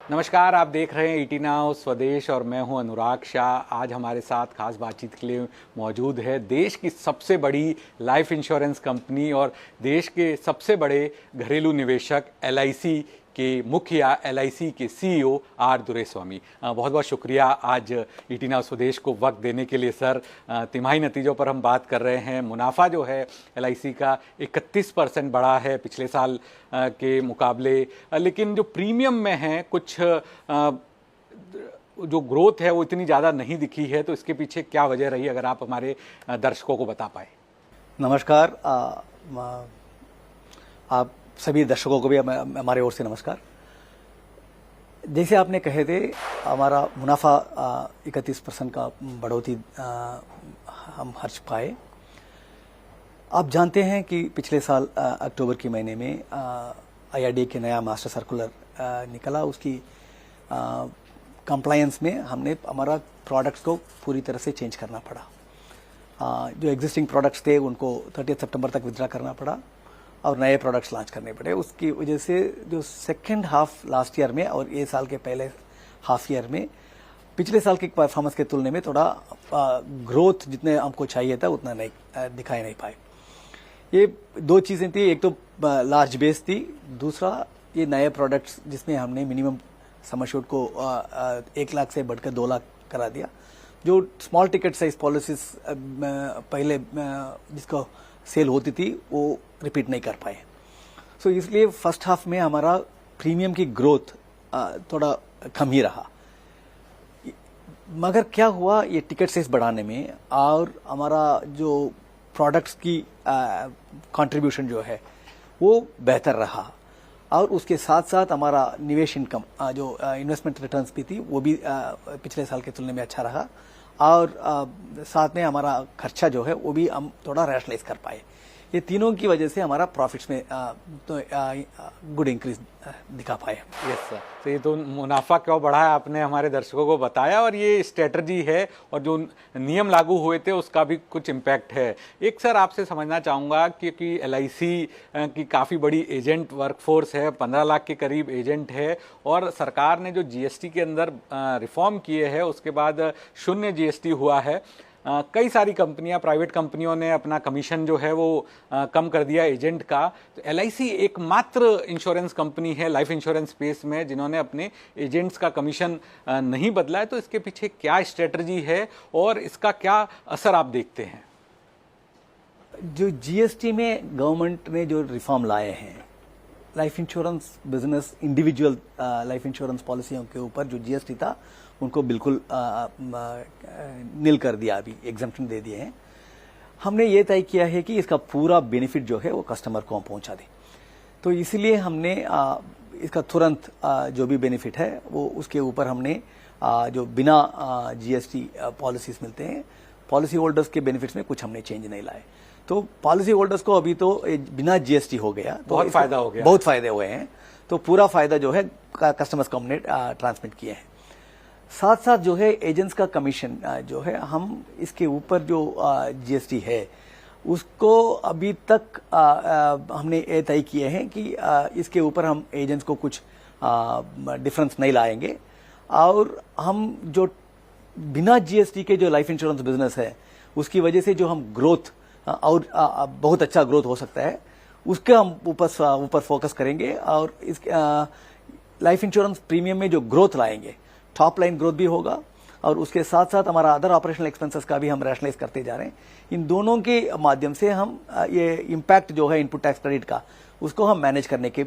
नमस्कार, आप देख रहे हैं ईटी नाउ स्वदेश और मैं हूं अनुराग शाह। आज हमारे साथ खास बातचीत के लिए मौजूद है देश की सबसे बड़ी लाइफ इंश्योरेंस कंपनी और देश के सबसे बड़े घरेलू निवेशक एलआईसी के मुखिया, एलआईसी के सीईओ आर दुरईस्वामी। बहुत बहुत शुक्रिया आज ईटी नाउ स्वदेश को वक्त देने के लिए सर। तिमाही नतीजों पर हम बात कर रहे हैं। मुनाफा जो है एलआईसी का 31% बढ़ा है पिछले साल के मुकाबले, लेकिन जो प्रीमियम में है कुछ जो ग्रोथ है वो इतनी ज़्यादा नहीं दिखी है, तो इसके पीछे क्या वजह रही, अगर आप हमारे दर्शकों को बता पाए। नमस्कार, आप सभी दर्शकों को भी हमारे ओर से नमस्कार। जैसे आपने कहे थे, हमारा मुनाफा 31% का बढ़ोतरी हम हर्ष पाए। आप जानते हैं कि पिछले साल अक्टूबर के महीने में आईआरडीए के नया मास्टर सर्कुलर निकला। उसकी कंप्लायंस में हमने हमारा प्रोडक्ट्स को पूरी तरह से चेंज करना पड़ा। जो एग्जिस्टिंग प्रोडक्ट्स थे उनको 30 सितंबर तक विड्रॉ करना पड़ा और नए प्रोडक्ट्स लॉन्च करने पड़े। उसकी वजह से जो सेकेंड हाफ लास्ट ईयर में और ये साल के पहले हाफ ईयर में पिछले साल की परफॉर्मेंस के तुलने में थोड़ा ग्रोथ जितने हमको चाहिए था उतना नहीं दिखाई नहीं पाए। ये दो चीज़ें थी, एक तो लार्ज बेस थी, दूसरा ये नए प्रोडक्ट्स जिसमें हमने मिनिमम सम एश्योर्ड को 1 लाख से बढ़कर 2 लाख करा दिया। जो स्मॉल टिकट साइज पॉलिसीज पहले जिसको सेल होती थी वो रिपीट नहीं कर पाए। सो इसलिए फर्स्ट हाफ में हमारा प्रीमियम की ग्रोथ थोड़ा कम ही रहा। मगर क्या हुआ, ये टिकट साइज बढ़ाने में और हमारा जो प्रोडक्ट्स की कंट्रीब्यूशन जो है वो बेहतर रहा, और उसके साथ साथ हमारा निवेश इनकम जो इन्वेस्टमेंट रिटर्न्स भी थी वो भी पिछले साल के तुलने में अच्छा रहा, और साथ में हमारा खर्चा जो है वो भी हम थोड़ा रैशनलाइज कर पाए। ये तीनों की वजह से हमारा प्रॉफिट्स में तो गुड इंक्रीज दिखा पाए। यस सर, तो ये तो मुनाफा क्यों बढ़ा है आपने हमारे दर्शकों को बताया, और ये स्ट्रेटजी है और जो नियम लागू हुए थे उसका भी कुछ इम्पैक्ट है। एक सर आपसे समझना चाहूँगा क्योंकि एलआईसी की काफ़ी बड़ी एजेंट वर्कफोर्स है, 15 लाख के करीब एजेंट है, और सरकार ने जो जीएसटी के अंदर रिफॉर्म किए हैं उसके बाद शून्य जीएसटी हुआ है। कई सारी कंपनियां, प्राइवेट कंपनियों ने अपना कमीशन जो है वो कम कर दिया एजेंट का। तो एलआईसी एकमात्र इंश्योरेंस कंपनी है लाइफ इंश्योरेंस स्पेस में जिन्होंने अपने एजेंट्स का कमीशन नहीं बदला है। तो इसके पीछे क्या स्ट्रेटजी है और इसका क्या असर आप देखते हैं? जो जीएसटी में गवर्नमेंट ने जो रिफॉर्म लाए हैं, life insurance business individual life insurance पॉलिसियों के ऊपर जो जीएसटी था उनको बिल्कुल नील कर दिया, अभी एग्जम्पशन दे दिए हैं। हमने ये तय किया है कि इसका पूरा बेनिफिट जो है वो कस्टमर को हम पहुंचा दें। तो इसलिए हमने इसका तुरंत जो भी बेनिफिट है वो उसके ऊपर हमने जो बिना जीएसटी पॉलिसीज मिलते हैं, पॉलिसी होल्डर्स के बेनिफिट्स में कुछ हमने चेंज नहीं लाए। तो पॉलिसी होल्डर्स को अभी तो बिना जीएसटी हो गया, तो बहुत फायदा हो गया, बहुत फायदे हुए हैं। तो पूरा फायदा जो है कस्टमर्स को हमने ट्रांसमिट किए हैं। साथ साथ जो है एजेंट्स का कमीशन जो है, हम इसके ऊपर जो जीएसटी है उसको अभी तक हमने ये तय किए हैं कि इसके ऊपर हम एजेंट्स को कुछ डिफरेंस नहीं लाएंगे, और हम जो बिना जीएसटी के जो लाइफ इंश्योरेंस बिजनेस है उसकी वजह से जो हम ग्रोथ और बहुत अच्छा ग्रोथ हो सकता है उसके हम ऊपर फोकस करेंगे, और इस लाइफ इंश्योरेंस प्रीमियम में जो ग्रोथ लाएंगे, टॉप लाइन ग्रोथ भी होगा, और उसके साथ साथ हमारा अदर ऑपरेशनल एक्सपेंसेस का भी हम रैशनलाइज करते जा रहे हैं। इन दोनों के माध्यम से हम ये इम्पैक्ट जो है इनपुट टैक्स क्रेडिट का उसको हम मैनेज करने के